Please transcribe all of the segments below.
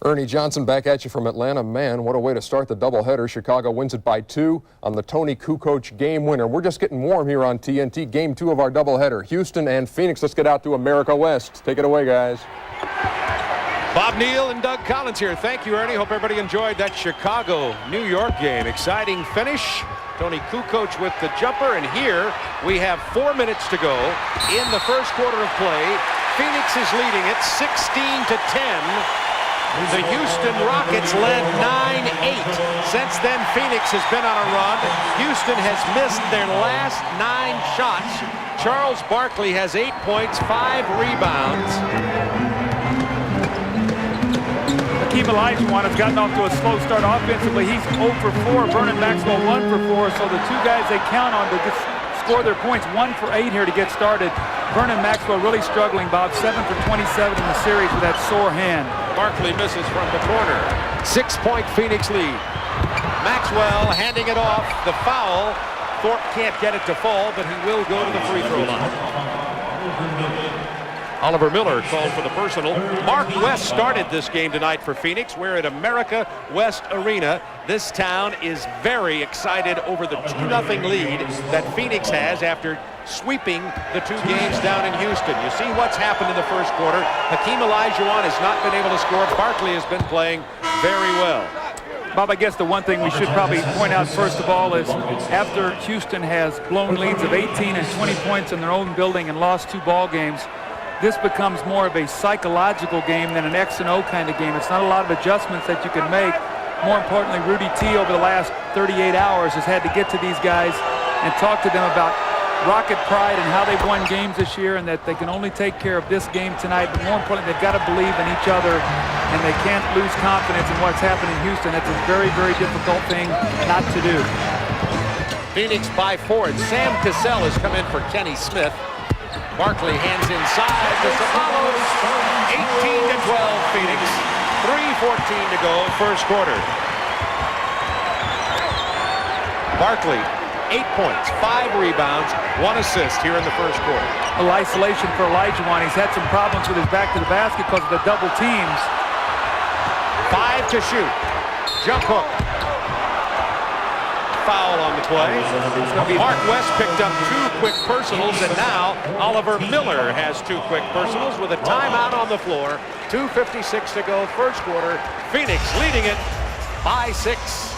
Ernie Johnson back at you from Atlanta. Man, what a way to start the doubleheader. Chicago wins it by 2 on the Tony Kukoc game winner. We're just getting warm here on TNT. Game 2 of our doubleheader. Houston and Phoenix. Let's get out to America West. Take it away, guys. Bob Neal and Doug Collins here. Thank you, Ernie. Hope everybody enjoyed that Chicago-New York game. Exciting finish. Tony Kukoc with the jumper. And here we have 4 minutes to go in the first quarter of play. Phoenix is leading it 16-10. The Houston Rockets led 9-8. Since then, Phoenix has been on a run. Houston has missed their last 9 shots. Charles Barkley has 8 points, 5 rebounds. Hakeem Olajuwon has gotten off to a slow start offensively. He's 0 for 4. Vernon Maxwell 1 for 4. So the two guys they count on to score their points, 1 for 8 here to get started. Vernon Maxwell really struggling, Bob, 7 for 27 in the series with that sore hand. Barkley misses from the corner. 6-point Phoenix lead. Maxwell handing it off. The foul. Thorpe can't get it to fall, but he will go to the free throw line. Oliver Miller called for the personal. Mark West started this game tonight for Phoenix. We're at America West Arena. This town is very excited over the 2-0 lead that Phoenix has after sweeping the 2 games down in Houston. You see what's happened in the first quarter. Hakeem Olajuwon has not been able to score. Barkley has been playing very well. Bob, I guess the one thing we should probably point out first of all is after Houston has blown leads of 18 and 20 points in their own building and lost 2 ball games, this becomes more of a psychological game than an X and O kind of game. It's not a lot of adjustments that you can make. More importantly, Rudy T over the last 38 hours has had to get to these guys and talk to them about Rocket pride and how they've won games this year and that they can only take care of this game tonight. But more importantly, they've got to believe in each other and they can't lose confidence in what's happened in Houston. That's a very, very difficult thing not to do. Phoenix by 4. And Sam Cassell has come in for Kenny Smith. Barkley hands inside to Sabalos. 18-12 Phoenix. 3:14 to go, first quarter. Barkley, 8 points, 5 rebounds, 1 assist here in the first quarter. A little isolation for Olajuwon. He's had some problems with his back to the basket because of the double teams. 5 to shoot. Jump hook. Foul on the play. Mark West picked up 2 quick personals, and now Oliver Miller has 2 quick personals with a timeout on the floor. 2:56 to go, first quarter. Phoenix leading it by 6.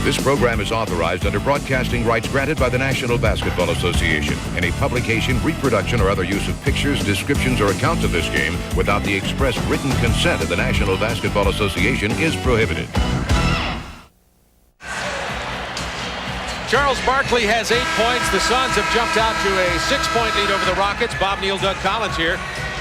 This program is authorized under broadcasting rights granted by the National Basketball Association. Any publication, reproduction, or other use of pictures, descriptions, or accounts of this game without the express written consent of the National Basketball Association is prohibited. Charles Barkley has 8 points. The Suns have jumped out to a 6-point lead over the Rockets. Bob Neal, Doug Collins here.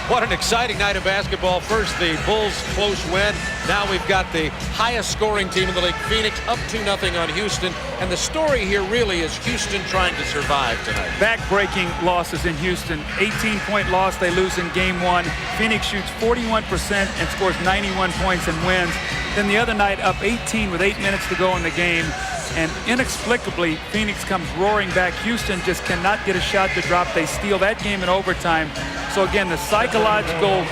What an exciting night of basketball. First, the Bulls' close win. Now we've got the highest scoring team in the league, Phoenix, up 2-0 on Houston. And the story here really is Houston trying to survive tonight. Back-breaking losses in Houston. 18-point loss they lose in game 1. Phoenix shoots 41% and scores 91 points and wins. Then the other night up 18 with 8 minutes to go in the game. And inexplicably, Phoenix comes roaring back. Houston just cannot get a shot to drop. They steal that game in overtime. So again, the psychological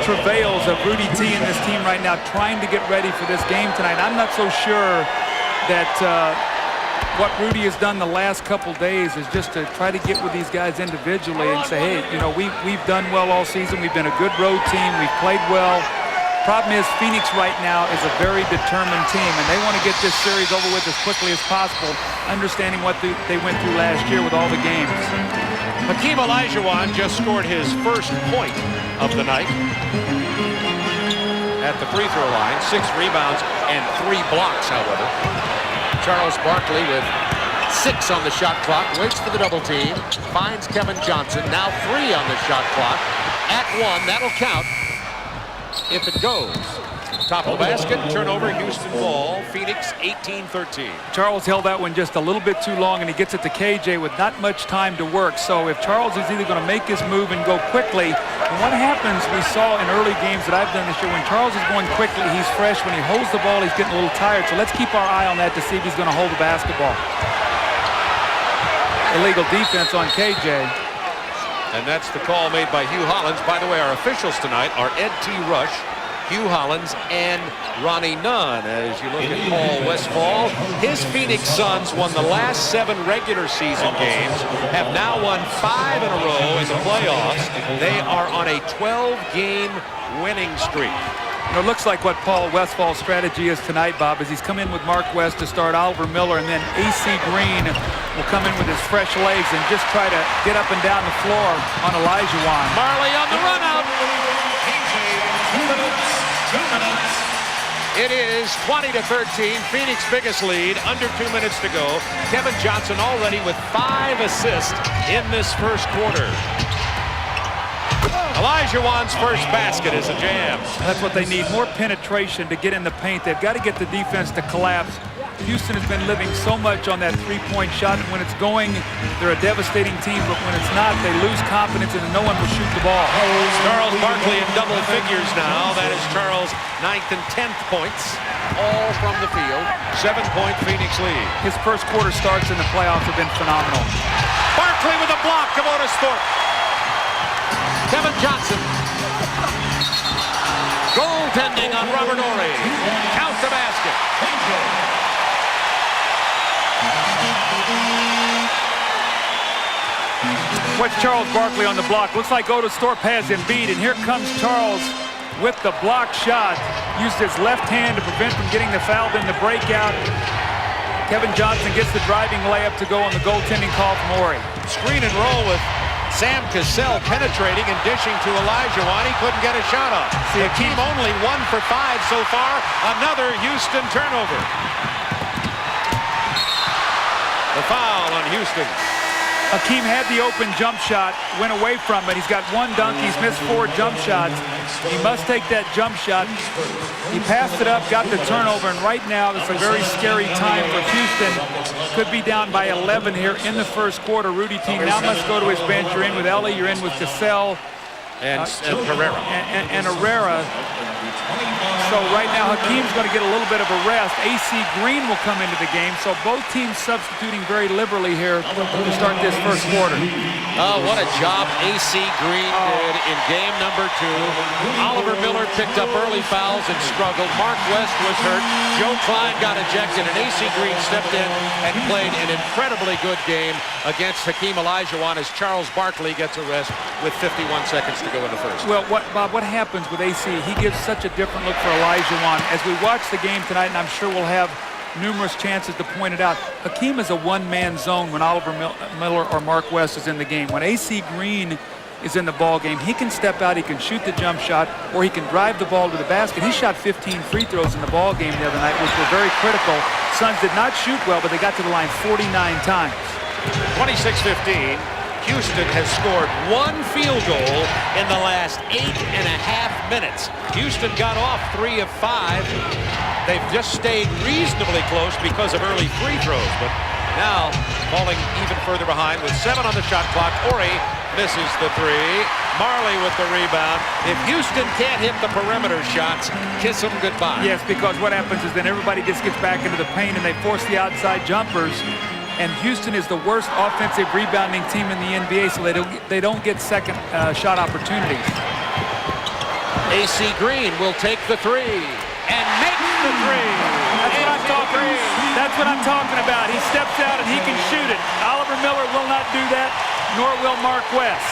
travails of Rudy T and this team right now trying to get ready for this game tonight. I'm not so sure that what Rudy has done the last couple days is just to try to get with these guys individually and say, hey, you know, we've done well all season. We've been a good road team. We've played well. Problem is, Phoenix right now is a very determined team, and they want to get this series over with as quickly as possible, understanding what they went through last year with all the games. Hakeem Olajuwon just scored his first point of the night at the free throw line. 6 rebounds and 3 blocks, however. Charles Barkley with 6 on the shot clock, waits for the double team, finds Kevin Johnson, now 3 on the shot clock. At 1, that'll count if it goes. Top of the basket, turnover, Houston ball. Phoenix 18-13. Charles held that one just a little bit too long, and he gets it to KJ with not much time to work. So if Charles is either going to make his move and go quickly, and what happens we saw in early games that I've done this year, when Charles is going quickly, he's fresh. When he holds the ball, he's getting a little tired. So let's keep our eye on that to see if he's going to hold the basketball. Illegal defense on KJ. And that's the call made by Hugh Hollins. By the way, our officials tonight are Ed T. Rush, Hugh Hollins, and Ronnie Nunn. As you look at Paul Westphal, his Phoenix Suns won the last 7 regular season games, have now won 5 in a row in the playoffs. They are on a 12-game winning streak. You know, it looks like what Paul Westphal's strategy is tonight, Bob, is he's come in with Mark West to start Oliver Miller, and then A.C. Green will come in with his fresh legs and just try to get up and down the floor on Olajuwon. Marley on the run out. 2 minutes. It is 20-13, Phoenix biggest lead, under 2 minutes to go. Kevin Johnson already with 5 assists in this first quarter. Olajuwon's first basket is a jam. That's what they need, more penetration to get in the paint. They've got to get the defense to collapse. Houston has been living so much on that three-point shot, and when it's going, they're a devastating team, but when it's not, they lose confidence and no one will shoot the ball. Charles Barkley in double figures now. That is Charles' 9th and 10th points, all from the field. 7-point Phoenix lead. His first quarter starts in the playoffs have been phenomenal. Barkley with a block, Otis Thorpe. Kevin Johnson. Goaltending on Robert Horry. Count the basket. What's Charles Barkley on the block? Looks like Otis Thorpe has him beat, and here comes Charles with the block shot. Used his left hand to prevent from getting the foul, then the breakout. Kevin Johnson gets the driving layup to go on the goaltending call from Horry. Screen and roll with Sam Cassell penetrating and dishing to Olajuwon. He couldn't get a shot off. The team only 1 for 5 so far. Another Houston turnover. The foul on Houston. Hakeem had the open jump shot, went away from it. He's got 1 dunk. He's missed 4 jump shots. He must take that jump shot. He passed it up, got the turnover, and right now it's a very scary time for Houston. Could be down by 11 here in the first quarter. Rudy T now must go to his bench. You're in with Ellie, you're in with Cassell. And Herrera. And Herrera. So right now Hakeem's going to get a little bit of a rest. A.C. Green will come into the game. So both teams substituting very liberally here to start this first quarter. Oh, what a job A.C. Green did in game number 2. Oliver Miller picked up early fouls and struggled. Mark West was hurt. Joe Klein got ejected, and A.C. Green stepped in and played an incredibly good game against Hakeem Olajuwon as Charles Barkley gets a rest with 51 seconds to go in the first. Well, Bob, what happens with AC? He gives such a different look for Olajuwon. As we watch the game tonight, and I'm sure we'll have numerous chances to point it out, Hakeem is a one-man zone when Oliver Miller or Mark West is in the game. When AC Green is in the ball game, he can step out, he can shoot the jump shot, or he can drive the ball to the basket. He shot 15 free throws in the ball game the other night, which were very critical. Suns did not shoot well, but they got to the line 49 times. 26-15. Houston has scored 1 field goal in the last 8.5 minutes. Houston got off 3 of 5. They've just stayed reasonably close because of early free throws, but now falling even further behind with 7 on the shot clock. Horry misses the 3. Marley with the rebound. If Houston can't hit the perimeter shots, kiss them goodbye. Yes, because what happens is then everybody just gets back into the paint and they force the outside jumpers. And Houston is the worst offensive rebounding team in the NBA, so they don't get second shot opportunities. A.C. Green will take the 3 and make the 3. That's what I'm talking about. He steps out and he can shoot it. Oliver Miller will not do that, nor will Mark West.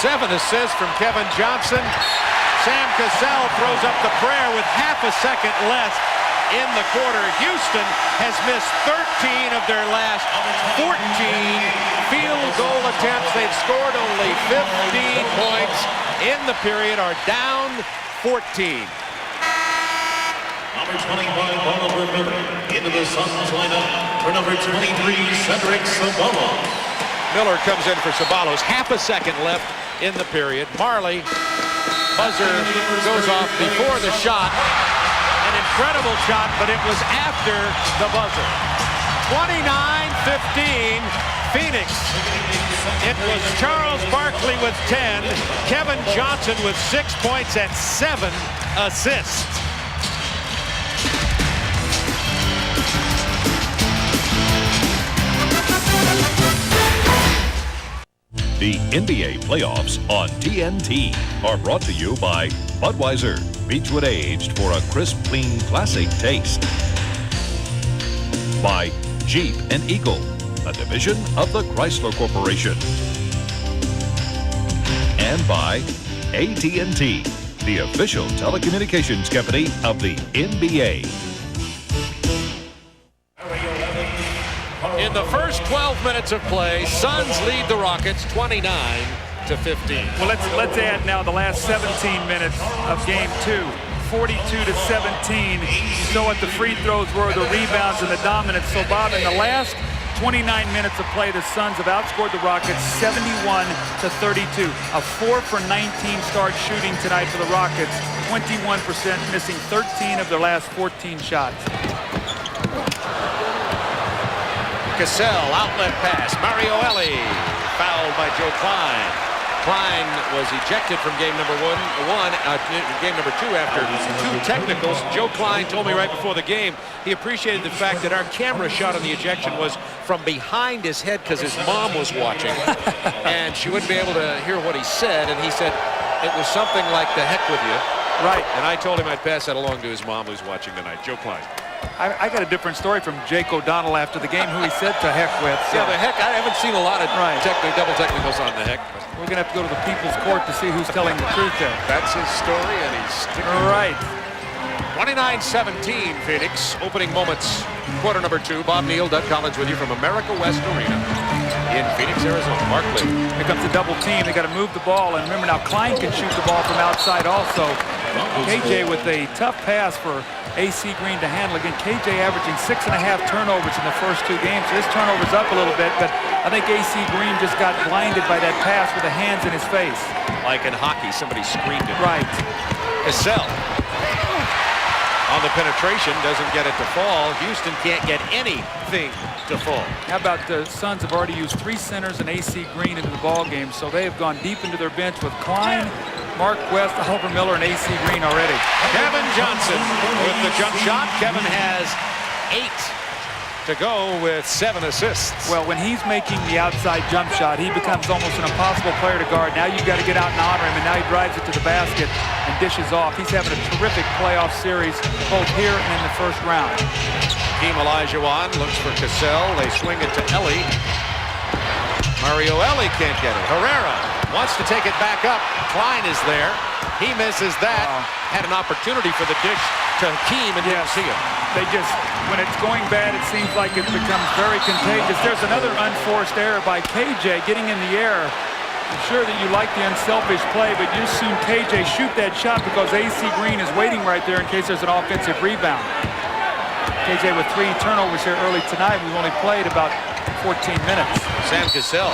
7 assists from Kevin Johnson. Sam Cassell throws up the prayer with half a second left in the quarter. Houston has missed 13 of their last 14 field goal attempts. They've scored only 15 points in the period, are down 14. Number 25, Oliver Miller, into the Suns lineup for number 23, Cedric Ceballos. Miller comes in for Ceballos. Half a second left in the period. Marley, buzzer goes off before the shot. An incredible shot, but it was after the buzzer. 29-15, Phoenix. It was Charles Barkley with 10, Kevin Johnson with 6 points and 7 assists. The NBA playoffs on TNT are brought to you by Budweiser, Beechwood aged for a crisp, clean, classic taste. By Jeep and Eagle, a division of the Chrysler Corporation. And by AT&T, the official telecommunications company of the NBA. In the first 12 minutes of play, Suns lead the Rockets 29-15. Well, let's add now the last 17 minutes of game 2. 42-17. You saw what the free throws were, the rebounds, and the dominance. So, Bob, in the last 29 minutes of play, the Suns have outscored the Rockets 71-32. A 4 for 19 start shooting tonight for the Rockets. 21%, missing 13 of their last 14 shots. Cassell, outlet pass. Mario Elie, fouled by Joe Klein. Klein was ejected from game number game number 2 after 2 technicals. Joe Klein told me right before the game he appreciated the fact that our camera shot on the ejection was from behind his head because his mom was watching and she wouldn't be able to hear what he said, and he said it was something like "the heck with you." Right. And I told him I'd pass that along to his mom who's watching tonight. Joe Klein. I got a different story from Jake O'Donnell after the game, who he said to heck with. So. Yeah, the heck. I haven't seen a lot of double technicals on the heck. We're going to have to go to the People's Court to see who's telling the truth there. That's his story, and he's sticking right. 29-17, Phoenix. Opening moments, quarter number 2. Bob Neal, Doug Collins with you from America West Arena in Phoenix, Arizona. Mark Lee. Here comes the double team. They got to move the ball, and remember now Klein can shoot the ball from outside also. KJ with a tough pass for AC Green to handle. Again, KJ averaging 6.5 turnovers in the first 2 games. So his turnover's up a little bit, but I think AC Green just got blinded by that pass with the hands in his face. Like in hockey, somebody screamed it. Right. Cassell on the penetration, doesn't get it to fall. Houston can't get anything to fall. How about the Suns have already used 3 centers and AC Green into the ball game, so they have gone deep into their bench with Klein, Mark West, Oliver Miller, and AC Green already. Kevin Johnson with the jump shot. Kevin has 8 to go with 7 assists. Well, when he's making the outside jump shot, he becomes almost an impossible player to guard. Now you've got to get out and honor him, and now he drives it to the basket and dishes off. He's having a terrific playoff series, both here and in the first round. Team Olajuwon looks for Cassell. They swing it to Elie. Mario Elie can't get it. Herrera wants to take it back up. Klein is there. He misses that. Had an opportunity for the dish to Hakeem and didn't see him. They just, when it's going bad, it seems like it becomes very contagious. There's another unforced error by KJ getting in the air. I'm sure that you like the unselfish play, but you soon KJ shoot that shot because AC Green is waiting right there in case there's an offensive rebound. KJ with 3 turnovers here early tonight. We've only played about 14 minutes. Sam Cassell,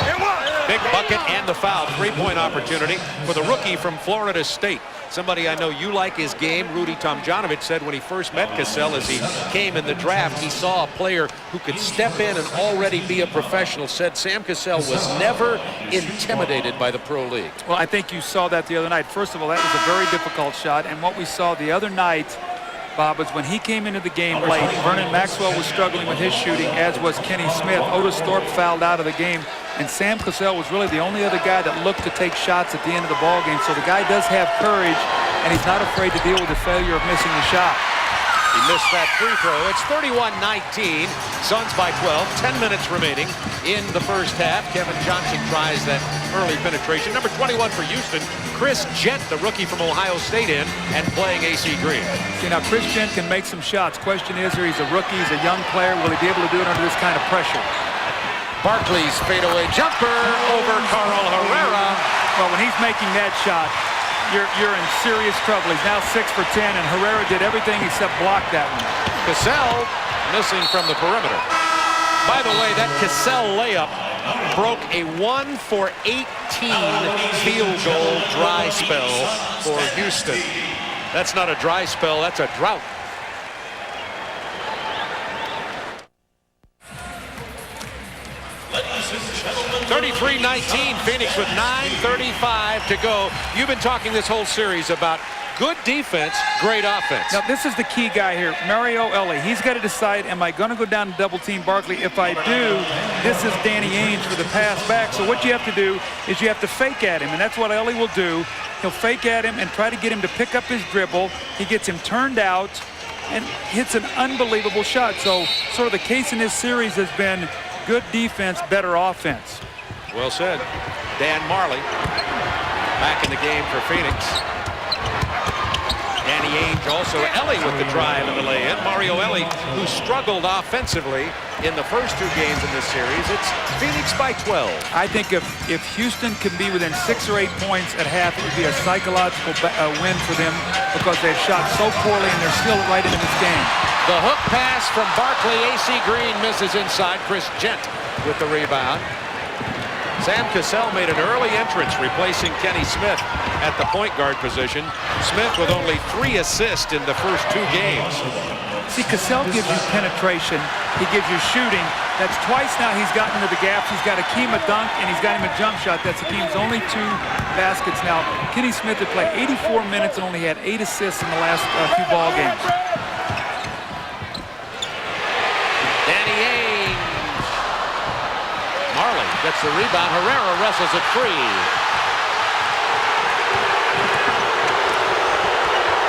big bucket and the foul. 3-point opportunity for the rookie from Florida State. Somebody I know you like his game. Rudy Tomjanovich said when he first met Cassell as he came in the draft, he saw a player who could step in and already be a professional. Said Sam Cassell was never intimidated by the pro league. Well, I think you saw that the other night. First of all, that was a very difficult shot. And what we saw the other night, Bob, was when he came into the game late. Vernon Maxwell was struggling with his shooting, as was Kenny Smith. Otis Thorpe fouled out of the game. And Sam Cassell was really the only other guy that looked to take shots at the end of the ball game. So the guy does have courage, and he's not afraid to deal with the failure of missing the shot. He missed that free throw. It's 31-19. Suns by 12. 10 minutes remaining in the first half. Kevin Johnson tries that early penetration. Number 21 for Houston, Chris Gent, the rookie from Ohio State, in and playing AC Green. See, now Chris Gent can make some shots. Question is, he's a rookie, he's a young player. Will he be able to do it under this kind of pressure? Barkley's fadeaway jumper over Carl Herrera. Well, when he's making that shot, you're in serious trouble. He's now 6 for 10, and Herrera did everything except block that one. Cassell missing from the perimeter. By the way, that Cassell layup broke a 1 for 18 field goal dry spell for Houston. That's not a dry spell, that's a drought. 33-19, Phoenix with 9:35 to go. You've been talking this whole series about Good defense, great offense. Now, this is the key guy here, Mario Ellie. He's got to decide, am I going to go down and double team Barkley? If I do, this is Danny Ainge for the pass back. So what you have to do is you have to fake at him, and that's what Ellie will do. He'll fake at him and try to get him to pick up his dribble. He gets him turned out and hits an unbelievable shot. So sort of the case in this series has been good defense, better offense. Well said. Dan Marley back in the game for Phoenix. Danny Ainge also. Ellie with the drive and the lay-in. Mario Ellie, who struggled offensively in the first 2 games in this series. It's Phoenix by 12. I think if Houston can be within 6 or 8 points at half, it would be a psychological win for them because they've shot so poorly and they're still right into this game. The hook pass from Barkley. AC Green misses inside. Chris Gent with the rebound. Sam Cassell made an early entrance, replacing Kenny Smith at the point guard position. Smith with only 3 assists in the first 2 games. See, Cassell gives you penetration. He gives you shooting. That's twice now he's gotten into the gaps. He's got Akeem a dunk, and he's got him a jump shot. That's Akeem's only 2 baskets now. Kenny Smith had played 84 minutes and only had 8 assists in the last few ball games. Danny Ainge. Marley gets the rebound. Herrera wrestles it free.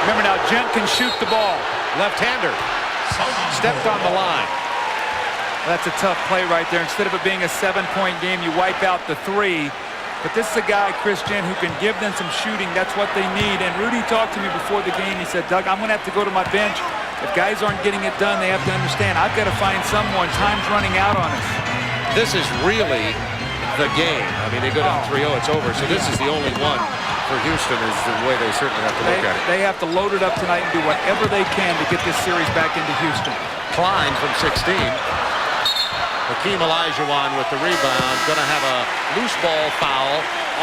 Remember now, Gent can shoot the ball. Left-hander. Stepped on the line. That's a tough play right there. Instead of it being a 7-point game, you wipe out the 3. But this is a guy, Chris Gent, who can give them some shooting. That's what they need. And Rudy talked to me before the game. He said, Doug, I'm going to have to go to my bench. If guys aren't getting it done, they have to understand, I've got to find someone. Time's running out on us. This is really the game. I mean, they go down 3-0, it's over. So this is the only one for Houston is the way they certainly have to look at it. They have to load it up tonight and do whatever they can to get this series back into Houston. Klein from 16. Hakeem Olajuwon with the rebound. Going to have a loose ball foul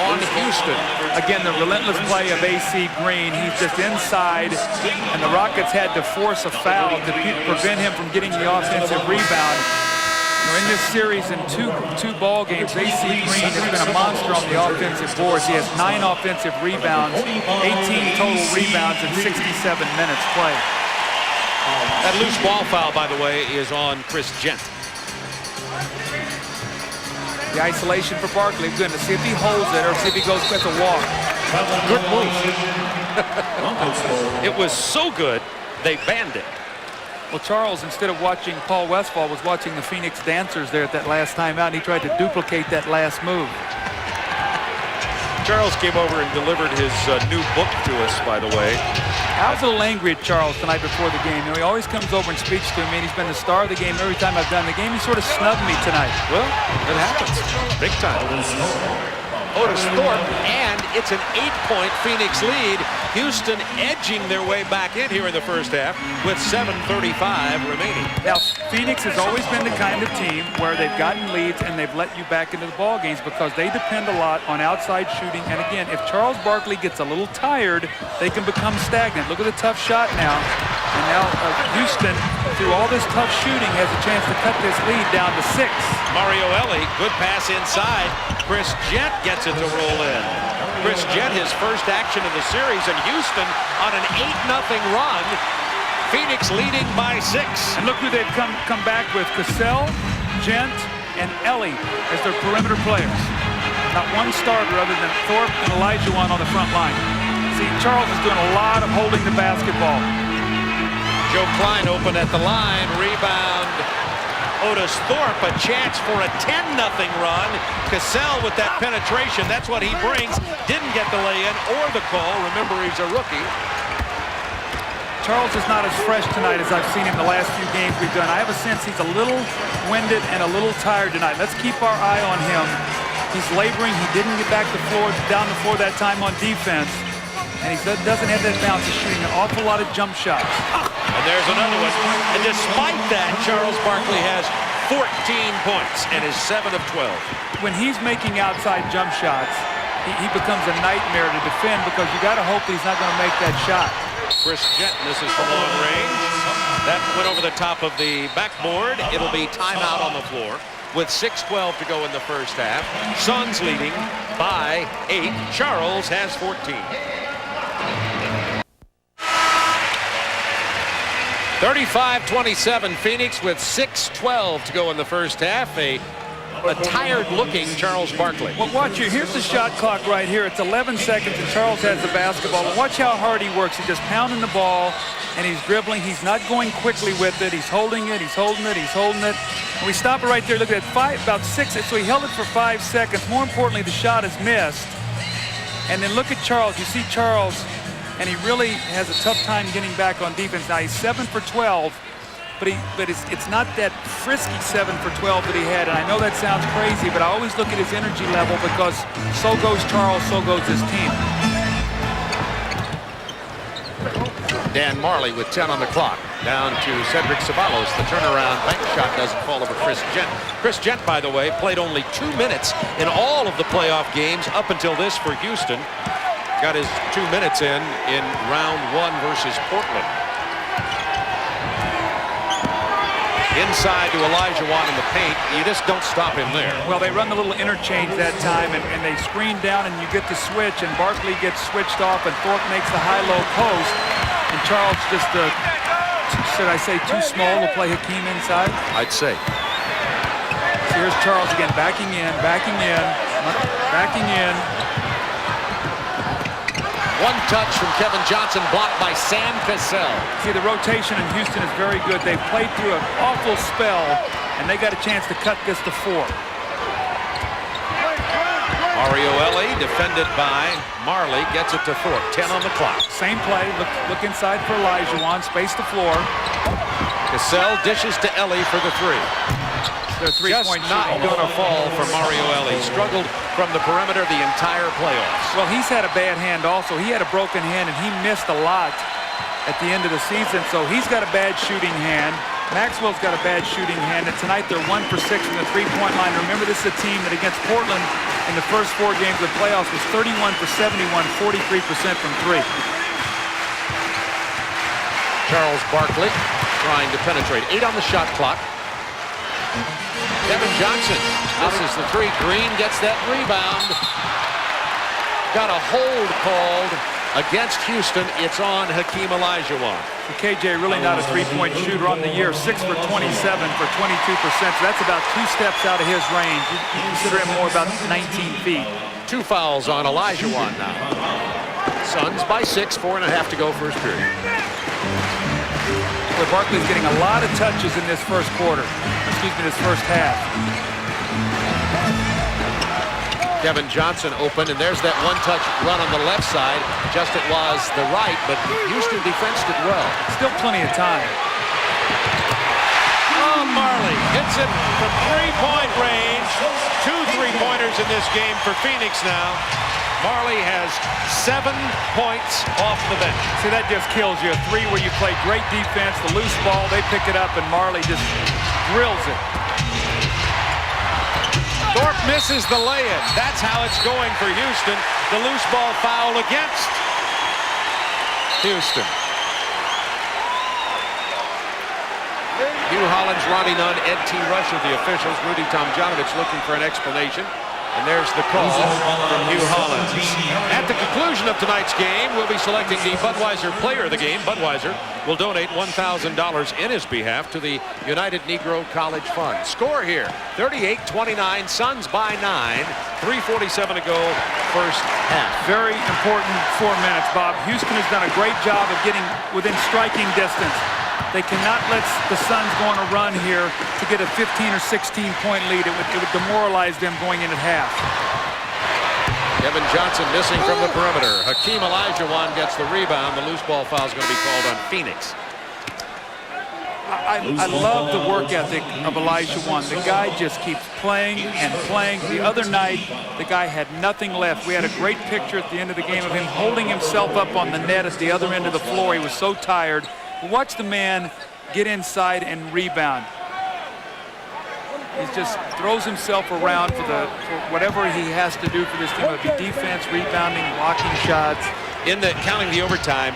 on Houston. Again, the relentless play of AC Green. He's just inside, and the Rockets had to force a foul to prevent him from getting the offensive rebound. In this series, in two ball games, AC Green has been a monster on the offensive boards. He has 9 offensive rebounds, 18 total rebounds in 67 minutes play. That loose ball foul, by the way, is on Chris Gent. The isolation for Barkley. We're going to see if he holds it or see if he goes with a walk. Good move. It was so good, they banned it. Well, Charles, instead of watching Paul Westphal, was watching the Phoenix dancers there at that last timeout, and he tried to duplicate that last move. Charles came over and delivered his new book to us, by the way. I was a little angry at Charles tonight before the game. You know, he always comes over and speaks to me, and he's been the star of the game every time I've done the game. He sort of snubbed me tonight. Well, it happens. Big time. Otis Thorpe, and it's an 8-point Phoenix lead. Houston edging their way back in here in the first half with 7:35 remaining. Now, Phoenix has always been the kind of team where they've gotten leads and they've let you back into the ball games because they depend a lot on outside shooting. And again, if Charles Barkley gets a little tired, they can become stagnant. Look at the tough shot now. And now Houston, through all this tough shooting, has a chance to cut this lead down to 6. Mario Ellie, good pass inside. Chris Gent gets it to roll in. Chris Gent, his first action of the series, and Houston on an 8-0 run. Phoenix leading by 6. And look who they've come back with. Cassell, Gent, and Ellie as their perimeter players. Not one starter other than Thorpe and Olajuwon on the front line. See, Charles is doing a lot of holding the basketball. Joe Klein open at the line. Rebound. Otis Thorpe, a chance for a 10-0 run. Cassell with that penetration. That's what he brings. Didn't get the lay-in or the call. Remember, he's a rookie. Charles is not as fresh tonight as I've seen him the last few games we've done. I have a sense he's a little winded and a little tired tonight. Let's keep our eye on him. He's laboring. He didn't get back down the floor that time on defense. And he doesn't have that bounce. He's shooting an awful lot of jump shots. And there's another one. And despite that, Charles Barkley has 14 points and is 7 of 12. When he's making outside jump shots, he becomes a nightmare to defend because you got to hope that he's not going to make that shot. Chris Gent misses from long range. That went over the top of the backboard. It'll be timeout on the floor with 6:12 to go in the first half. Suns leading by 8. Charles has 14. 35-27 Phoenix with 6:12 to go in the first half. A tired-looking Charles Barkley. Well, watch here. Here's the shot clock right here. It's 11 seconds, and Charles has the basketball. And watch how hard he works. He's just pounding the ball, and he's dribbling. He's not going quickly with it. He's holding it. He's holding it. He's holding it. And we stop it right there. Look at that. About 6. So he held it for 5 seconds. More importantly, the shot is missed. And then look at Charles. You see Charles, and he really has a tough time getting back on defense. Now he's 7 for 12. But it's not that frisky 7 for 12 that he had. And I know that sounds crazy, but I always look at his energy level because so goes Charles, so goes his team. Dan Marley with 10 on the clock. Down to Cedric Ceballos. The turnaround bank shot doesn't fall over Chris Gent. Chris Gent, by the way, played only 2 minutes in all of the playoff games up until this for Houston. Got his 2 minutes in round 1 versus Portland. Inside to Olajuwon in the paint. You just don't stop him there. Well, they run the little interchange that time, and they screen down, and you get the switch, and Barkley gets switched off, and Thorpe makes the high-low post, and Charles just, should I say, too small to play Hakeem inside? I'd say. So here's Charles again, backing in. One touch from Kevin Johnson, blocked by Sam Cassell. See, the rotation in Houston is very good. They've played through an awful spell, and they got a chance to cut this to 4. Mario Ellie, defended by Marley, gets it to Thorpe. 10 on the clock. Same play. Look inside for Olajuwon. Space the floor. Cassell dishes to Ellie for the 3. Their three-point not going to fall for Mario Ellie. Struggled from the perimeter the entire playoffs. Well, he's had a bad hand also. He had a broken hand, and he missed a lot at the end of the season, so he's got a bad shooting hand. Maxwell's got a bad shooting hand, and tonight they're 1 for 6 from the three-point line. Remember, this is a team that against Portland in the first 4 games of the playoffs was 31 for 71, 43% from 3. Charles Barkley trying to penetrate. 8 on the shot clock. Kevin Johnson misses the 3. Green gets that rebound. Got a hold called against Houston. It's on Hakeem Olajuwon. So KJ really not a three-point shooter on the year. 6 for 27 for 22%. So that's about 2 steps out of his range. You consider him more about 19 feet. 2 fouls on Olajuwon now. Suns by 6, 4.5 to go first period. Well, Barkley's getting a lot of touches in this first quarter. Excuse me, this first half. Kevin Johnson open, and there's that one-touch run on the left side. Just it was the right, but Houston defensed it well. Still plenty of time. Oh, Marley hits it from three-point range. 2 3-pointers in this game for Phoenix now. Marley has 7 points off the bench. See, that just kills you. A 3 where you play great defense, the loose ball, they pick it up, and Marley just drills it. Thorpe misses the lay-in. That's how it's going for Houston. The loose ball foul against Houston. Hugh Hollins, Ronnie Nunn, Ed T. Rush are the officials. Rudy Tomjanovich looking for an explanation. And there's the call from Hugh Hollins. At the conclusion of tonight's game, we'll be selecting the Budweiser Player of the Game. Budweiser will donate $1,000 in his behalf to the United Negro College Fund. Score here, 38-29, Suns by 9, 3:47 to go first half. Very important 4 minutes, Bob. Houston has done a great job of getting within striking distance. They cannot let the Suns go on a run here to get a 15 or 16-point lead. It would demoralize them going in at half. Kevin Johnson missing from the perimeter. Hakeem Olajuwon gets the rebound. The loose ball foul is going to be called on Phoenix. I love the work ethic of Olajuwon. The guy just keeps playing and playing. The other night, the guy had nothing left. We had a great picture at the end of the game of him holding himself up on the net at the other end of the floor. He was so tired. Watch the man get inside and rebound. He just throws himself around for whatever he has to do for this team. It would be defense, rebounding, blocking shots. Counting the overtime,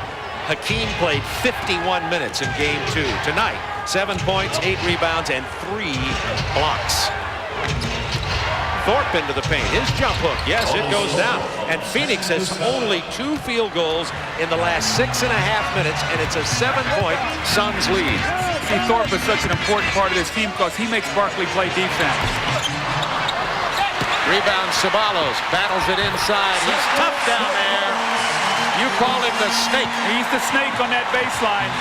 Hakeem played 51 minutes in Game 2. Tonight, 7 points, 8 rebounds, and 3 blocks. Thorpe into the paint. His jump hook, yes, it goes down. And Phoenix has only 2 field goals in the last 6.5 minutes, and it's a 7-point Suns lead. See, Thorpe is such an important part of this team because he makes Barkley play defense. Rebound, Ceballos battles it inside. He's tough down there. You call him the snake. He's the snake on that baseline.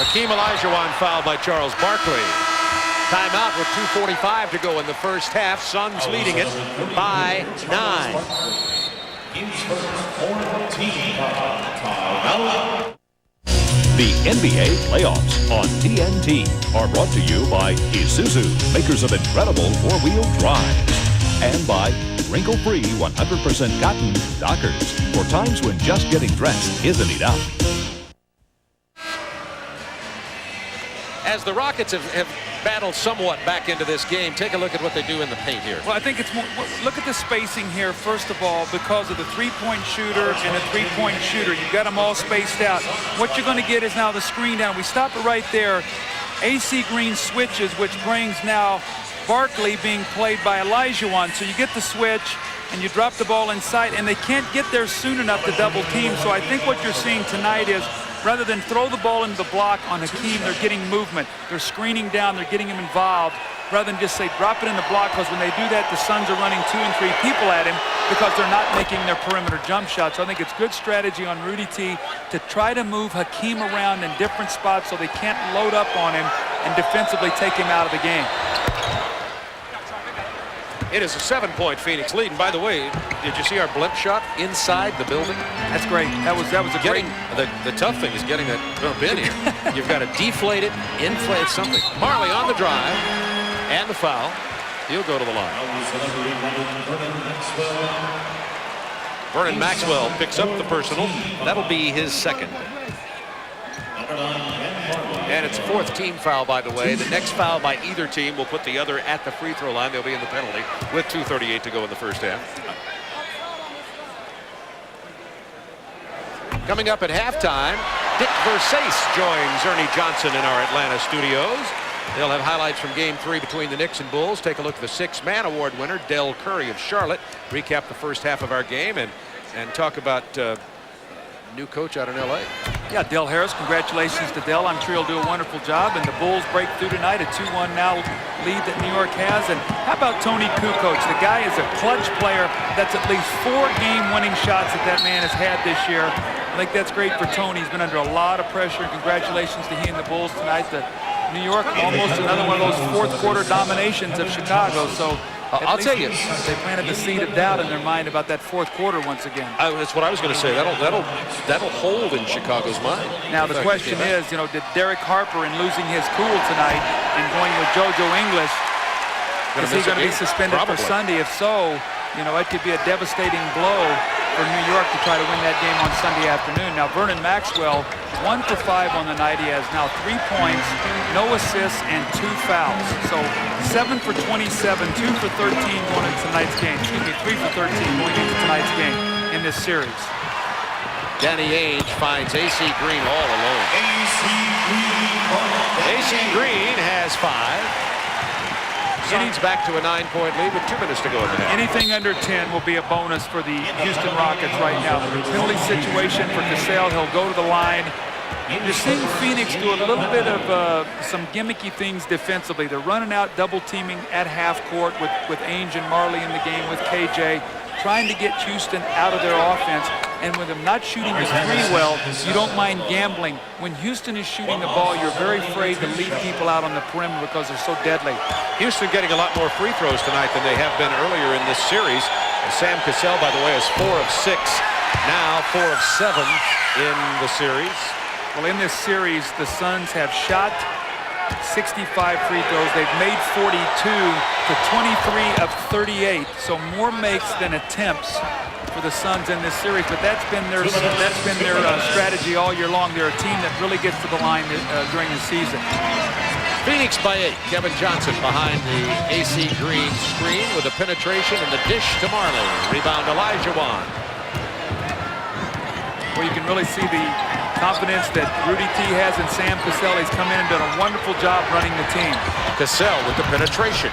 Hakeem Olajuwon fouled by Charles Barkley. Timeout with 2:45 to go in the first half. Suns leading it by 9. The NBA playoffs on TNT are brought to you by Isuzu, makers of incredible four-wheel drives, and by wrinkle-free 100% cotton Dockers for times when just getting dressed isn't enough. As the Rockets have battled somewhat back into this game, take a look at what they do in the paint here. Well, I think it's more, look at the spacing here, first of all, because of the three-point shooter and the three-point shooter. You've got them all spaced out. What you're going to get is now the screen down. We stop it right there. AC Green switches, which brings now Barkley being played by Olajuwon. So you get the switch, and you drop the ball inside, and they can't get there soon enough to double team. So I think what you're seeing tonight is rather than throw the ball into the block on Hakeem, they're getting movement. They're screening down. They're getting him involved rather than just say drop it in the block, because when they do that, the Suns are running 2 and 3 people at him because they're not making their perimeter jump shots. So I think it's good strategy on Rudy T to try to move Hakeem around in different spots so they can't load up on him and defensively take him out of the game. It is a 7-point Phoenix lead. And by the way, did you see our blimp shot inside the building? That's great. That was a great. The tough thing is getting that bump in here. You've got to deflate it, inflate something. Marley on the drive and the foul. He'll go to the line. Vernon Maxwell picks up the personal. That'll be his second. And it's a 4th team foul, by the way. The next foul by either team will put the other at the free throw line. They'll be in the penalty with 2:38 to go in the first half. Coming up at halftime, Dick Versace joins Ernie Johnson in our Atlanta studios. They'll have highlights from Game 3 between the Knicks and Bulls. Take a look at the 6-man award winner, Del Curry of Charlotte. Recap the first half of our game and talk about new coach out in L.A. Yeah, Del Harris, congratulations to Del. I'm sure he'll do a wonderful job. And the Bulls break through tonight, a 2-1 now lead that New York has. And how about Tony Kukoc? The guy is a clutch player. That's at least 4 game-winning shots that man has had this year. I think that's great for Tony. He's been under a lot of pressure. Congratulations to he and the Bulls tonight. The New York, almost another one of those fourth-quarter dominations of Chicago. So I'll tell you, they planted the seed of doubt in their mind about that fourth quarter once again. That's what I was going to say. That'll hold in Chicago's mind. Now the question is, did Derek Harper, in losing his cool tonight and going with JoJo English, is he going to be suspended for Sunday? If so, it could be a devastating blow for New York to try to win that game on Sunday afternoon. Now Vernon Maxwell, 1 for 5 on the night. He has now 3 points, no assists, and 2 fouls. So 7 for 27, 2 for 13 going into tonight's game. Excuse me, 3 for 13 going into tonight's game in this series. Danny Ainge finds AC Green all alone. AC Green has 5. Suns back to a 9-point lead with 2 minutes to go in the half. Anything under 10 will be a bonus for the Houston Rockets right now. The penalty situation for Cassell, he'll go to the line. You're seeing Phoenix do a little bit of some gimmicky things defensively. They're running out double teaming at half court with Ainge and Marley in the game with KJ, trying to get Houston out of their offense. And with them not shooting the three well, you don't mind gambling. When Houston is shooting the ball, you're very afraid to leave people out on the perimeter because they're so deadly. Houston getting a lot more free throws tonight than they have been earlier in this series. Sam Cassell, by the way, is 4 of 6. Now 4 of 7 in the series. Well, in this series, the Suns have shot 65 free throws. They've made 42 to 23 of 38. So more makes than attempts for the Suns in this series, but that's been their strategy all year long. They're a team that really gets to the line during the season. Phoenix by 8. Kevin Johnson behind the AC Green screen with a penetration and the dish to Marley. Rebound Olajuwon. Well, you can really see the confidence that Rudy T has in Sam Cassell. He's come in and done a wonderful job running the team. Cassell with the penetration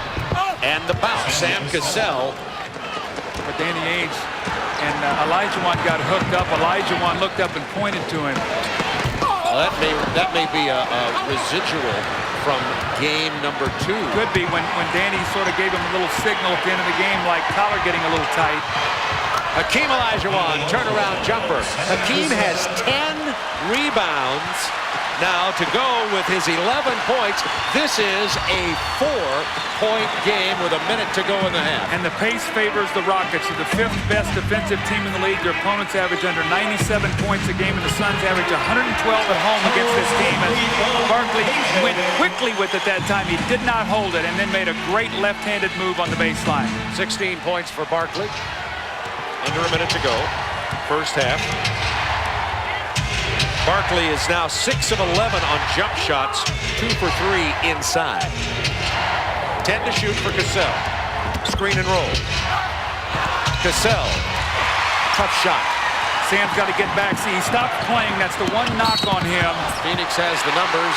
and the bounce. Sam Cassell. But Danny Ainge and Olajuwon got hooked up. Olajuwon looked up and pointed to him. Well, that may be a residual from game number 2. Could be when Danny sort of gave him a little signal at the end of the game, like collar getting a little tight. Hakeem Olajuwon, turnaround jumper. Hakeem has 10 rebounds now to go with his 11 points. This is a 4-point game with a minute to go in the half. And the pace favors the Rockets. They're the 5th best defensive team in the league. Their opponents average under 97 points a game, and the Suns average 112 at home against this team. As Barkley went quickly with it that time. He did not hold it, and then made a great left-handed move on the baseline. 16 points for Barkley. Under a minute to go. First half. Barkley is now 6 of 11 on jump shots, 2 for 3 inside. 10 to shoot for Cassell. Screen and roll. Cassell. Tough shot. Sam's got to get back. See, he stopped playing. That's the one knock on him. Phoenix has the numbers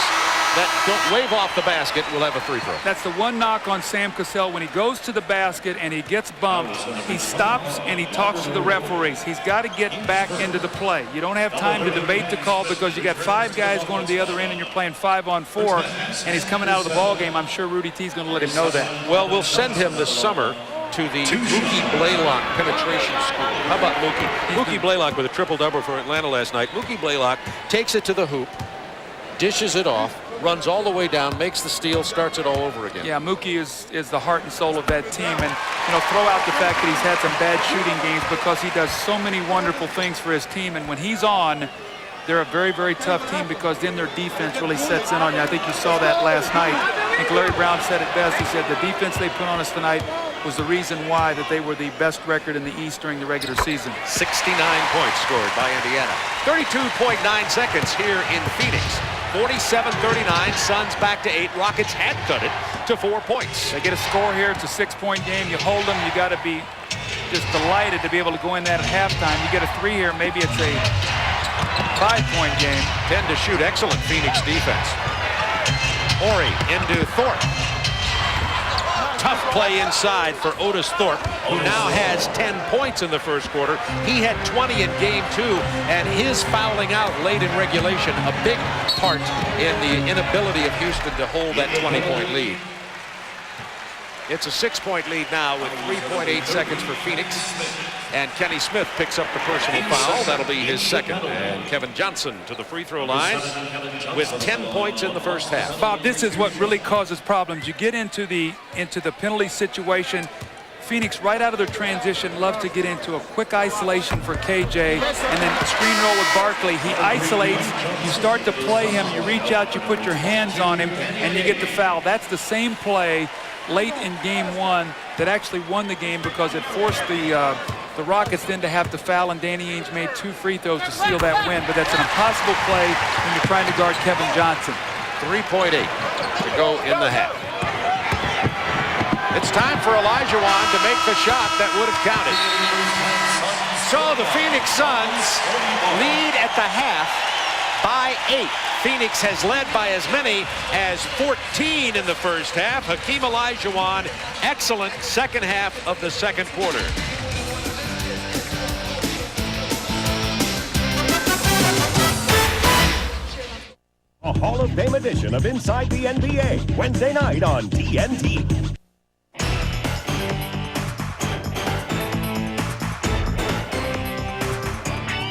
that don't wave off the basket. Will have a free throw. That's the one knock on Sam Cassell. When he goes to the basket and he gets bumped, he stops and he talks to the referees. He's got to get back into the play. You don't have time to debate the call because you got 5 guys going to the other end and you're playing 5-on-4, and he's coming out of the ball game. I'm sure Rudy T's going to let him know that. Well, we'll send him this summer to the Mookie Blaylock penetration school. How about Mookie? Mookie Blaylock with a triple-double for Atlanta last night. Mookie Blaylock takes it to the hoop, dishes it off, runs all the way down, makes the steal, starts it all over again. Yeah, Mookie is the heart and soul of that team. And, you know, throw out the fact that he's had some bad shooting games because he does so many wonderful things for his team. And when he's on, they're a very, very tough team because then their defense really sets in on you. I think you saw that last night. I think Larry Brown said it best. He said the defense they put on us tonight was the reason why that they were the best record in the East during the regular season. 69 points scored by Indiana. 32.9 seconds here in Phoenix. 47-39, Suns back to 8. Rockets had cut it to 4 points. They get a score here. It's a 6-point game. You hold them. You got to be just delighted to be able to go in that at halftime. You get a 3 here. Maybe it's a 5-point game. 10 to shoot. Excellent Phoenix defense. Horry into Thorpe. Tough play inside for Otis Thorpe, who now has 10 points in the first quarter. He had 20 in game 2, and his fouling out late in regulation, a big part in the inability of Houston to hold that 20-point lead. It's a 6-point lead now with 3.8 seconds for Phoenix. And Kenny Smith picks up the personal foul. That'll be his second. And Kevin Johnson to the free throw line with 10 points in the first half. Bob, this is what really causes problems. You get into the penalty situation. Phoenix, right out of their transition, loves to get into a quick isolation for KJ, and then a screen roll with Barkley. He isolates, you start to play him, you reach out, you put your hands on him, and you get the foul. That's the same play late in game 1 that actually won the game because it forced the Rockets then to have to foul, and Danny Ainge made 2 free throws to seal that win. But that's an impossible play when you're trying to guard Kevin Johnson. 3.8 to go in the half. It's time for Olajuwon to make the shot that would have counted. So the Phoenix Suns lead at the half by 8. Phoenix has led by as many as 14 in the first half. Hakeem Olajuwon, excellent second half of the second quarter. A Hall of Fame edition of Inside the NBA, Wednesday night on TNT.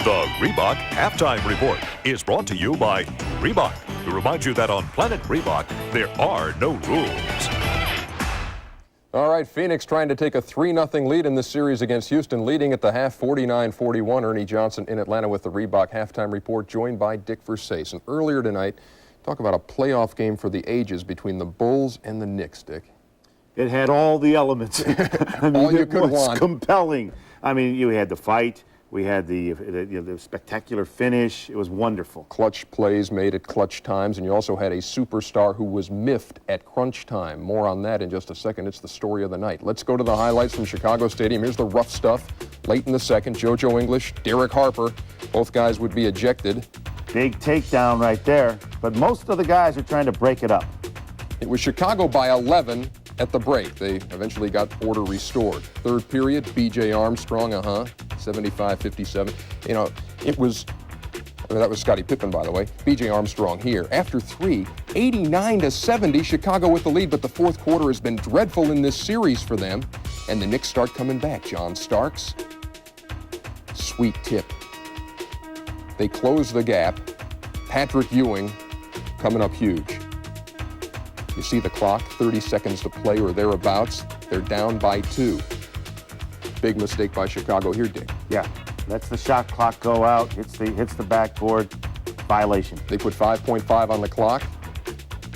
The Reebok Halftime Report is brought to you by Reebok, to remind you that on Planet Reebok, there are no rules. All right, Phoenix trying to take a 3-0 lead in this series against Houston, leading at the half 49-41. Ernie Johnson in Atlanta with the Reebok Halftime Report, joined by Dick Versace. And earlier tonight, talk about a playoff game for the ages between the Bulls and the Knicks, Dick. It had all the elements. I mean, all you it could was want. Compelling. I mean, you had the fight. We had the spectacular finish. It was wonderful. Clutch plays made at clutch times, and you also had a superstar who was miffed at crunch time. More on that in just a second. It's the story of the night. Let's go to the highlights from Chicago Stadium. Here's the rough stuff. Late in the second, JoJo English, Derek Harper, both guys would be ejected. Big takedown right there, but most of the guys are trying to break it up. It was Chicago by 11 at the break. They eventually got order restored. Third period, B.J. Armstrong, 75-57. You know, it was, that was Scottie Pippen, by the way. B.J. Armstrong here. After three, 89-70, Chicago with the lead, but the fourth quarter has been dreadful in this series for them, and the Knicks start coming back. John Starks, sweet tip. They close the gap. Patrick Ewing coming up huge. You see the clock, 30 seconds to play or thereabouts. They're down by 2. Big mistake by Chicago here, Dick. Yeah, lets the shot clock go out, hits the backboard, violation. They put 5.5 on the clock,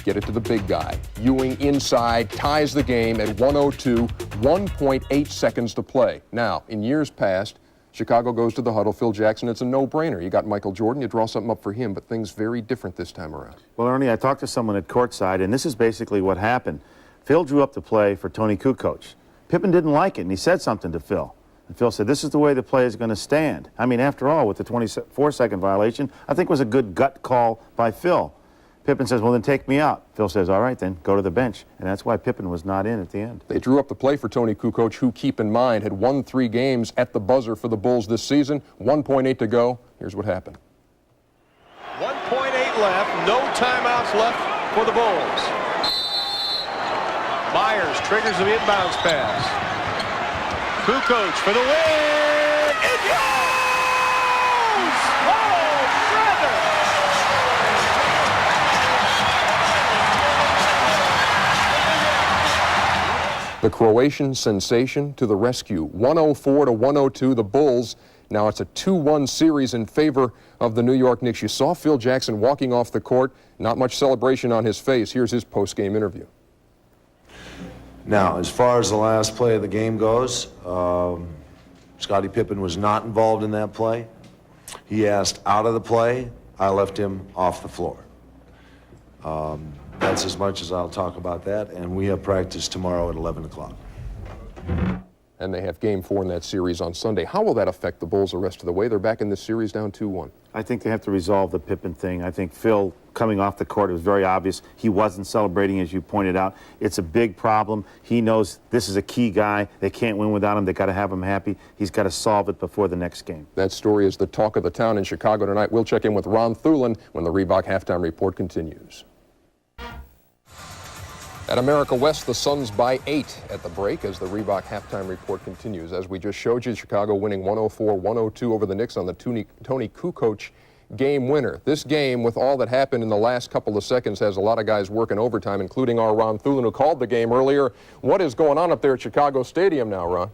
get it to the big guy. Ewing inside, ties the game at 1:02, 1.8 seconds to play. Now, in years past, Chicago goes to the huddle. Phil Jackson, it's a no-brainer. You got Michael Jordan, you draw something up for him, but things very different this time around. Well, Ernie, I talked to someone at courtside, and this is basically what happened. Phil drew up the play for Tony Kukoc. Pippen didn't like it, and he said something to Phil. And Phil said, this is the way the play is going to stand. I mean, after all, with the 24-second violation, I think it was a good gut call by Phil. Pippen says, well, then take me out. Phil says, all right, then, go to the bench. And that's why Pippen was not in at the end. They drew up the play for Tony Kukoc, who, keep in mind, had won 3 games at the buzzer for the Bulls this season. 1.8 to go. Here's what happened. 1.8 left. No timeouts left for the Bulls. Myers triggers the inbounds pass. Kukoc for the win. It goes! Oh, brother! The Croatian sensation to the rescue. 104 to 102, the Bulls. Now it's a 2-1 series in favor of the New York Knicks. You saw Phil Jackson walking off the court. Not much celebration on his face. Here's his post-game interview. Now, as far as the last play of the game goes, Scottie Pippen was not involved in that play. He asked out of the play. I left him off the floor. That's as much as I'll talk about that, and we have practice tomorrow at 11 o'clock. And they have Game 4 in that series on Sunday. How will that affect the Bulls the rest of the way? They're back in this series down 2-1. I think they have to resolve the Pippen thing. I think Phil coming off the court, it was very obvious. He wasn't celebrating, as you pointed out. It's a big problem. He knows this is a key guy. They can't win without him. They got to have him happy. He's got to solve it before the next game. That story is the talk of the town in Chicago tonight. We'll check in with Ron Thulin when the Reebok Halftime Report continues. At America West, the Suns by 8 at the break as the Reebok Halftime Report continues. As we just showed you, Chicago winning 104-102 over the Knicks on the Tony Kukoc game winner. This game, with all that happened in the last couple of seconds, has a lot of guys working overtime, including our Ron Thulin, who called the game earlier. What is going on up there at Chicago Stadium now, Ron?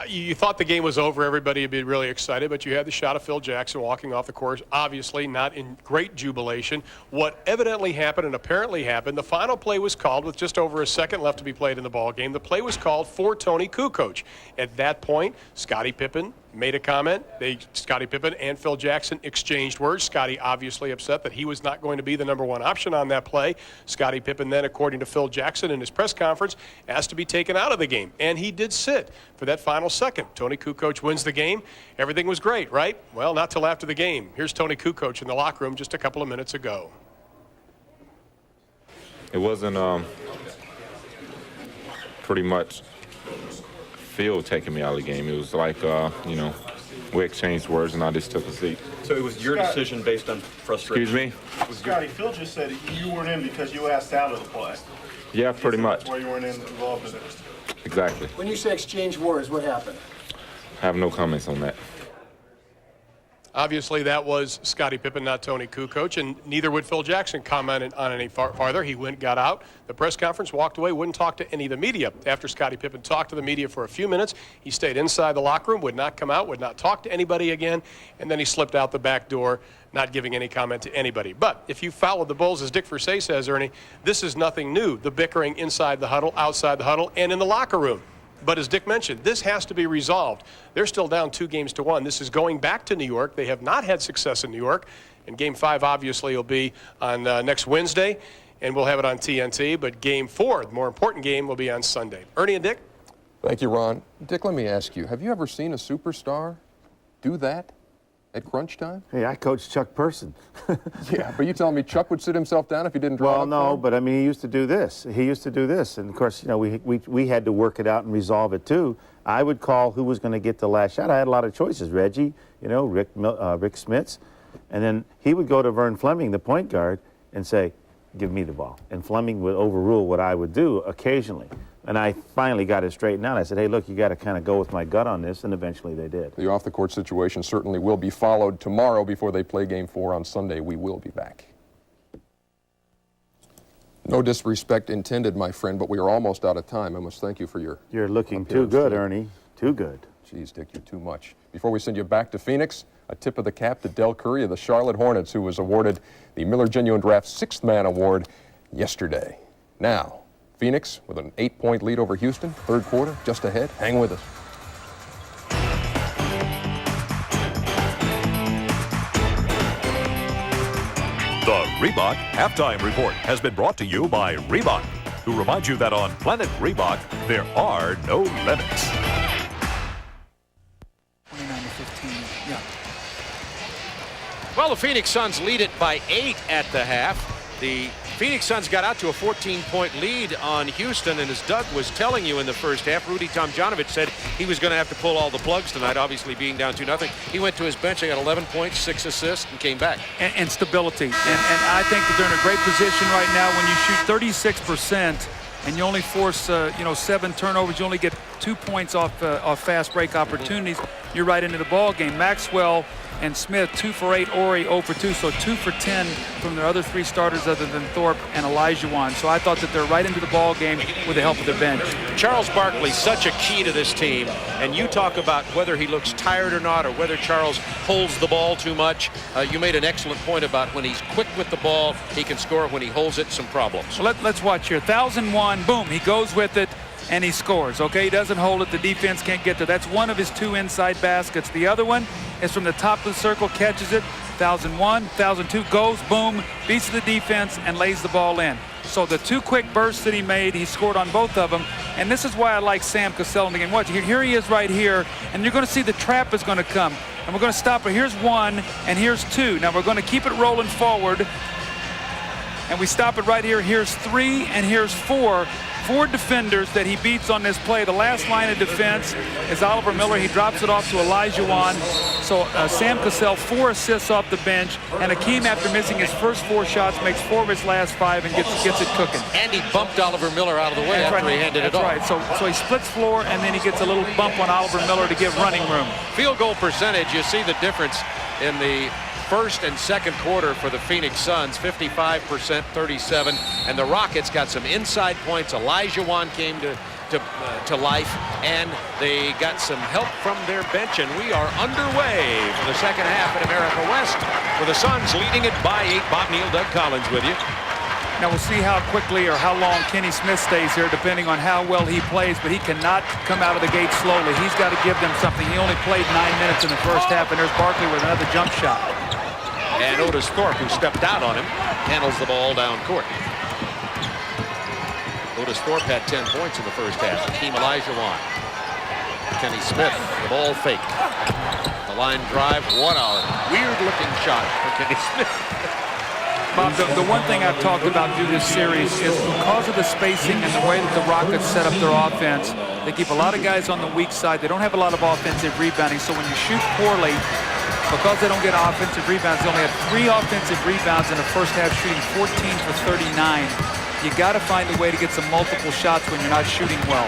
You thought the game was over, everybody would be really excited, but you had the shot of Phil Jackson walking off the court, obviously not in great jubilation. What evidently happened and apparently happened, the final play was called with just over a second left to be played in the ball game. The play was called for Tony Kukoc. At that point, Scottie Pippen made a comment. Scottie Pippen and Phil Jackson exchanged words. Scottie obviously upset that he was not going to be the #1 option on that play. Scottie Pippen then, according to Phil Jackson in his press conference, asked to be taken out of the game, and he did sit for that final second. Tony Kukoc wins the game. Everything was great, right? Well, not till after the game. Here's Tony Kukoc in the locker room just a couple of minutes ago. It wasn't pretty much Phil taking me out of the game. It was like, we exchanged words and I just took a seat. So it was your decision based on frustration? Excuse me? Scottie, Phil just said you weren't in because you asked out of the play. Yeah, pretty much. That's why you weren't involved in it. Exactly. When you say exchange words, what happened? I have no comments on that. Obviously, that was Scottie Pippen, not Tony Kukoc, and neither would Phil Jackson comment on any farther. He went, got out, the press conference, walked away, wouldn't talk to any of the media. After Scottie Pippen talked to the media for a few minutes, he stayed inside the locker room, would not come out, would not talk to anybody again, and then he slipped out the back door, not giving any comment to anybody. But if you followed the Bulls, as Dick Versay says, Ernie, this is nothing new. The bickering inside the huddle, outside the huddle, and in the locker room. But as Dick mentioned, this has to be resolved. They're still down 2-1. This is going back to New York. They have not had success in New York. And Game 5 obviously will be on next Wednesday, and we'll have it on TNT. But Game 4, the more important game, will be on Sunday. Ernie and Dick? Thank you, Ron. Dick, let me ask you, have you ever seen a superstar do that? at crunch time? Hey, I coached Chuck Person. Yeah, but you telling me Chuck would sit himself down if he didn't draw Well, up no, for him? but I mean, he used to do this. He used to do this. And, of course, you know, we had to work it out and resolve it, too. I would call who was going to get the last shot. I had a lot of choices. Reggie, you know, Rick Smits. And then he would go to Vern Fleming, the point guard, and say, give me the ball. And Fleming would overrule what I would do occasionally. And I finally got it straightened out. I said, hey, look, you got to kind of go with my gut on this, and eventually they did. The off-the-court situation certainly will be followed tomorrow before they play Game 4 on Sunday. We will be back. No disrespect intended, my friend, but we are almost out of time. I must thank you for your You're looking too good, Ernie. Too good. Jeez, Dick, you're too much. Before we send you back to Phoenix, a tip of the cap to Del Curry of the Charlotte Hornets, who was awarded the Miller Genuine Draft Sixth Man Award yesterday. Now, Phoenix with an 8-point lead over Houston, third quarter, just ahead. Hang with us. The Reebok Halftime Report has been brought to you by Reebok, who reminds you that on Planet Reebok, there are no limits. 29-15, yeah. Well, the Phoenix Suns lead it by 8 at the half. The Phoenix Suns got out to a 14-point lead on Houston, and as Doug was telling you in the first half, Rudy Tomjanovich said he was going to have to pull all the plugs tonight, obviously being down 2-0. He went to his bench and got 11 points, 6 assists, and came back. And stability. And I think that they're in a great position right now. When you shoot 36% and you only force 7 turnovers, you only get 2 points off fast break opportunities, you're right into the ball game. Maxwell and Smith 2 for 8, Ori 0 for 2, so 2 for 10 from their other 3 starters other than Thorpe and Olajuwon. So I thought that they're right into the ball game with the help of their bench. Charles Barkley, such a key to this team, and you talk about whether he looks tired or not, or whether Charles holds the ball too much. You made an excellent point about when he's quick with the ball, he can score. When he holds it, some problems. Well, let's watch here. 1,001, boom, he goes with it. And he scores, okay? He doesn't hold it. The defense can't get there. That's one of his 2 inside baskets. The other one is from the top of the circle, catches it. 1,001, 1,002, goes, boom, beats the defense, and lays the ball in. So the 2 quick bursts that he made, he scored on both of them. And this is why I like Sam Cassell in the game. Watch, here he is right here, and you're going to see the trap is going to come. And we're going to stop it. Here's 1, and here's 2. Now we're going to keep it rolling forward. And we stop it right here. Here's 3, and here's 4. 4 defenders that he beats on this play. The last line of defense is Oliver Miller. He drops it off to Olajuwon. So Sam Cassell, 4 assists off the bench. And Hakeem, after missing his first 4 shots, makes 4 of his last 5 and gets it cooking. And he bumped Oliver Miller out of the way after he handed it off. That's right. So he splits floor, and then he gets a little bump on Oliver Miller to give running room. Field goal percentage, you see the difference in the first and second quarter for the Phoenix Suns, 55%, 37, and the Rockets got some inside points. Olajuwon came to life, and they got some help from their bench, and we are underway for the second half at America West, with the Suns leading it by 8. Bob Neal, Doug Collins with you. Now we'll see how quickly or how long Kenny Smith stays here, depending on how well he plays, but he cannot come out of the gate slowly. He's got to give them something. He only played 9 minutes in the first half, and there's Barkley with another jump shot. And Otis Thorpe, who stepped out on him, handles the ball down court. Otis Thorpe had 10 points in the first half. Hakeem Olajuwon. Kenny Smith, the ball fake. The line drive, what a weird-looking shot for Kenny Smith. Bob, the one thing I've talked about through this series is because of the spacing and the way that the Rockets set up their offense, they keep a lot of guys on the weak side. They don't have a lot of offensive rebounding, so when you shoot poorly, because they don't get offensive rebounds, they only have 3 offensive rebounds in the first half, shooting 14 for 39. You got to find a way to get some multiple shots when you're not shooting well.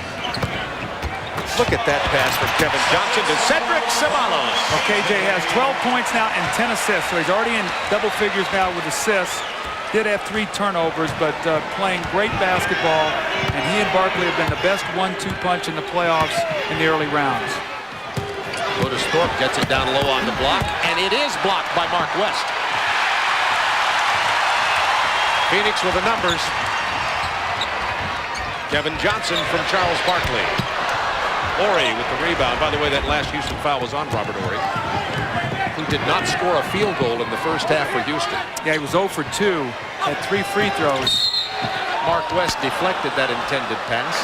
Look at that pass from Kevin Johnson to Cedric Ceballos. Okay, Jay has 12 points now and 10 assists, so he's already in double figures now with assists. Did have 3 turnovers, but playing great basketball, and he and Barkley have been the best 1-2 punch in the playoffs in the early rounds. Otis Thorpe gets it down low on the block, and it is blocked by Mark West. Phoenix with the numbers. Kevin Johnson from Charles Barkley. Ori with the rebound. By the way, that last Houston foul was on Robert Ori, who did not score a field goal in the first half for Houston. Yeah, he was 0 for 2, had 3 free throws. Mark West deflected that intended pass.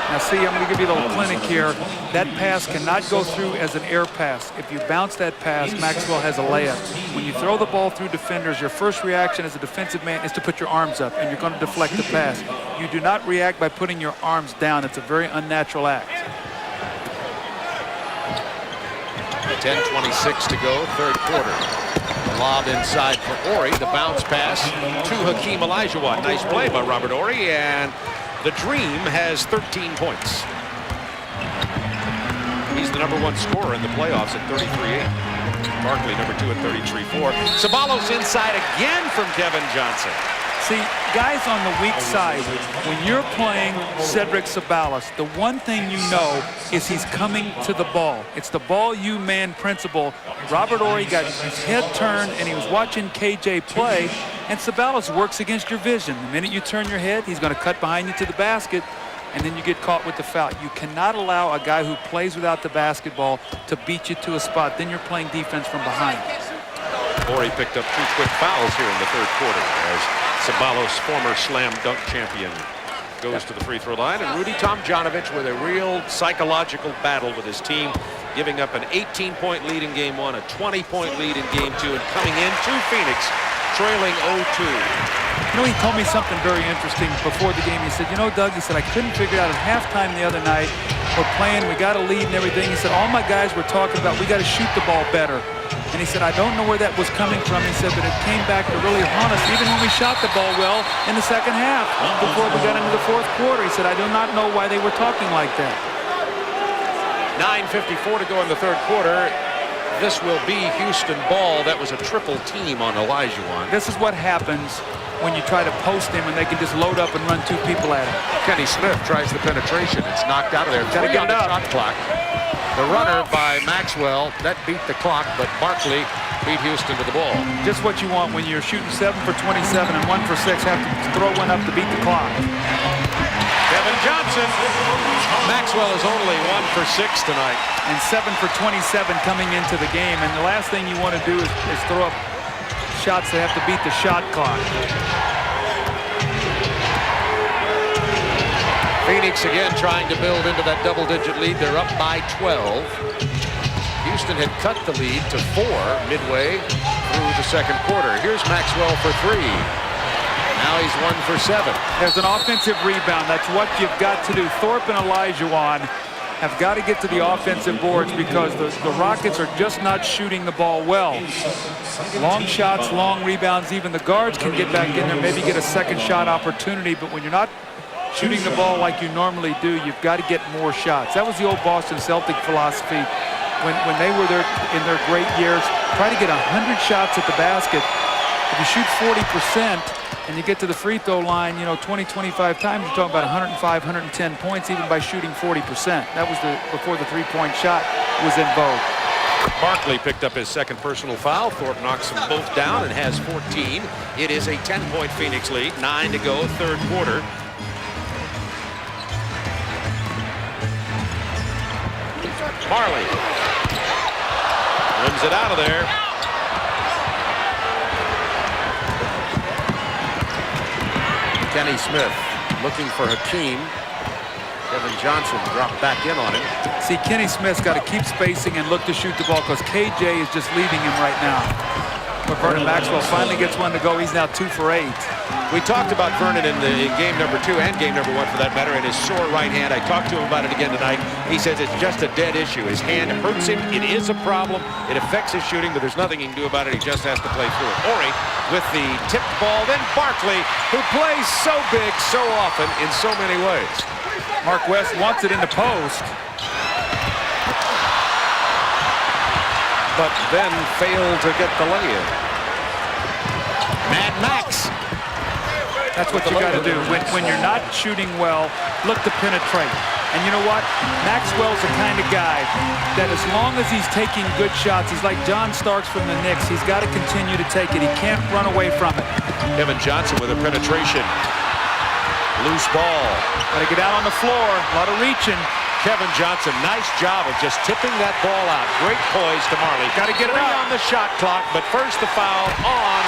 Now see, I'm going to give you a little clinic here. That pass cannot go through as an air pass. If you bounce that pass, Maxwell has a layup. When you throw the ball through defenders, your first reaction as a defensive man is to put your arms up, and you're going to deflect the pass. You do not react by putting your arms down. It's a very unnatural act. 10:26 to go, third quarter. The lob inside for Ori. The bounce pass to Hakeem Olajuwon. Nice play by Robert Ori, and the Dream has 13 points. He's the #1 scorer in the playoffs at 33-8. Barkley #2 at 33-4. Ceballos inside again from Kevin Johnson. See, guys on the weak side, when you're playing Cedric Ceballos, the one thing you know is he's coming to the ball. It's the ball you man principle. Robert Ori got his head turned and he was watching KJ play, and Ceballos works against your vision. The minute you turn your head, he's going to cut behind you to the basket, and then you get caught with the foul. You cannot allow a guy who plays without the basketball to beat you to a spot. Then you're playing defense from behind. Ori picked up 2 quick fouls here in the third quarter as Ceballos, former slam dunk champion, goes to the free throw line, and Rudy Tomjanovich with a real psychological battle with his team, giving up an 18-point lead in game 1, a 20-point lead in game 2, and coming into Phoenix trailing 0-2. You know, he told me something very interesting before the game. He said, you know, Doug, he said, I couldn't figure out at halftime the other night, we're playing, we got a lead and everything. He said, all my guys were talking about, we got to shoot the ball better. And he said, I don't know where that was coming from. He said, but it came back to really haunt us, even when we shot the ball well in the second half before we got into the fourth quarter. He said, I do not know why they were talking like that. 9:54 to go in the third quarter. This will be Houston ball. That was a triple team on Olajuwon. This is what happens when you try to post him and they can just load up and run 2 people at him. Kenny Smith tries the penetration. It's knocked out of there. Got to get the shot clock. The runner by Maxwell, that beat the clock, but Barkley beat Houston to the ball. Just what you want when you're shooting 7 for 27 and 1 for 6, have to throw one up to beat the clock. Kevin Johnson. Maxwell is only 1 for 6 tonight. And 7 for 27 coming into the game. And the last thing you want to do is throw up shots that have to beat the shot clock. Phoenix again trying to build into that double-digit lead. They're up by 12. Houston had cut the lead to 4 midway through the second quarter. Here's Maxwell for 3. Now he's 1 for 7. There's an offensive rebound. That's what you've got to do. Thorpe and Olajuwon have got to get to the offensive boards because the Rockets are just not shooting the ball well. Long shots, long rebounds. Even the guards can get back in there, maybe get a second shot opportunity. But when you're not shooting the ball like you normally do, you've got to get more shots. That was the old Boston Celtic philosophy when they were there in their great years. Try to get 100 shots at the basket. If you shoot 40% and you get to the free throw line, you know, 20, 25 times, you're talking about 105, 110 points even by shooting 40%. That was before the three-point shot was in vogue. Barkley picked up his second personal foul. Thorpe knocks them both down and has 14. It is a 10-point Phoenix lead. 9 to go, third quarter. Marley rims it out of there. Kenny Smith looking for Hakeem. Kevin Johnson dropped back in on him. See, Kenny Smith's got to keep spacing and look to shoot the ball because KJ is just leaving him right now. But Vernon Maxwell finally gets one to go. He's now 2 for 8. We talked about Vernon in game number 2 and game number 1 for that matter, and his sore right hand. I talked to him about it again tonight. He says it's just a dead issue. His hand hurts him. It is a problem. It affects his shooting, but there's nothing he can do about it. He just has to play through it. Ori with the tipped ball. Then Barkley, who plays so big so often in so many ways. Mark West wants it in the post, but then failed to get the lay-in. Mad Max. That's what you got to do. When you're not shooting well, look to penetrate. And you know what? Maxwell's the kind of guy that as long as he's taking good shots, he's like John Starks from the Knicks. He's got to continue to take it. He can't run away from it. Kevin Johnson with a penetration. Loose ball. Got to get out on the floor. A lot of reaching. Kevin Johnson, nice job of just tipping that ball out. Great poise to Marley. Got to get it out on the shot clock, but first the foul on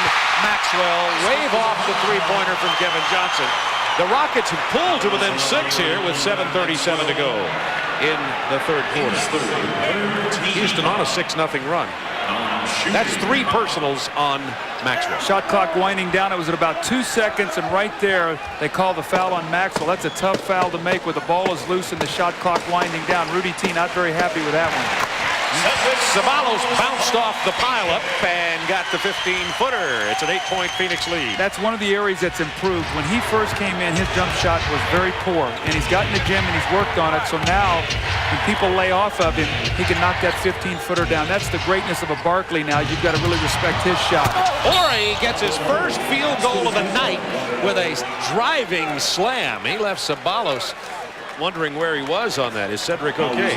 Maxwell. Wave off the three-pointer from Kevin Johnson. The Rockets have pulled to within 6 here with 7:37 to go in the third quarter. Houston on a 6-0 run. That's 3 personals on Maxwell. Shot clock winding down. It was at about 2 seconds, and right there they call the foul on Maxwell. That's a tough foul to make when the ball is loose and the shot clock winding down. Rudy T not very happy with that one. Ceballos bounced off the pileup and got the 15-footer. It's an 8-point Phoenix lead. That's one of the areas that's improved. When he first came in, his jump shot was very poor, and he's got in the gym and he's worked on it. So now, when people lay off of him, he can knock that 15-footer down. That's the greatness of a Barkley now. You've got to really respect his shot. Ori gets his first field goal of the night with a driving slam. He left Ceballos wondering where he was on that. Is Cedric okay?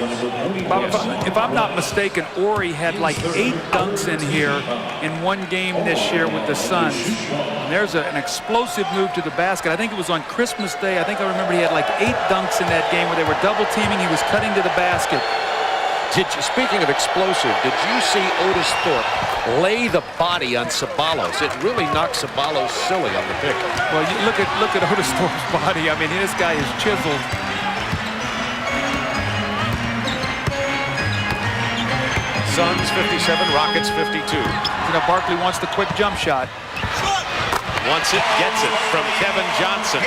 Bob, if I'm not mistaken, Ori had like 8 dunks in here in one game this year with the Suns. And there's an explosive move to the basket. I think it was on Christmas Day. I think I remember he had like 8 dunks in that game where they were double teaming. He was cutting to the basket. Speaking of explosive, did you see Otis Thorpe lay the body on Ceballos? It really knocked Ceballos silly on the pick. Well, you look at Otis Thorpe's body. I mean, this guy is chiseled. Suns 57, Rockets 52. You know, Barkley wants the quick jump shot. Wants it, gets it from Kevin Johnson.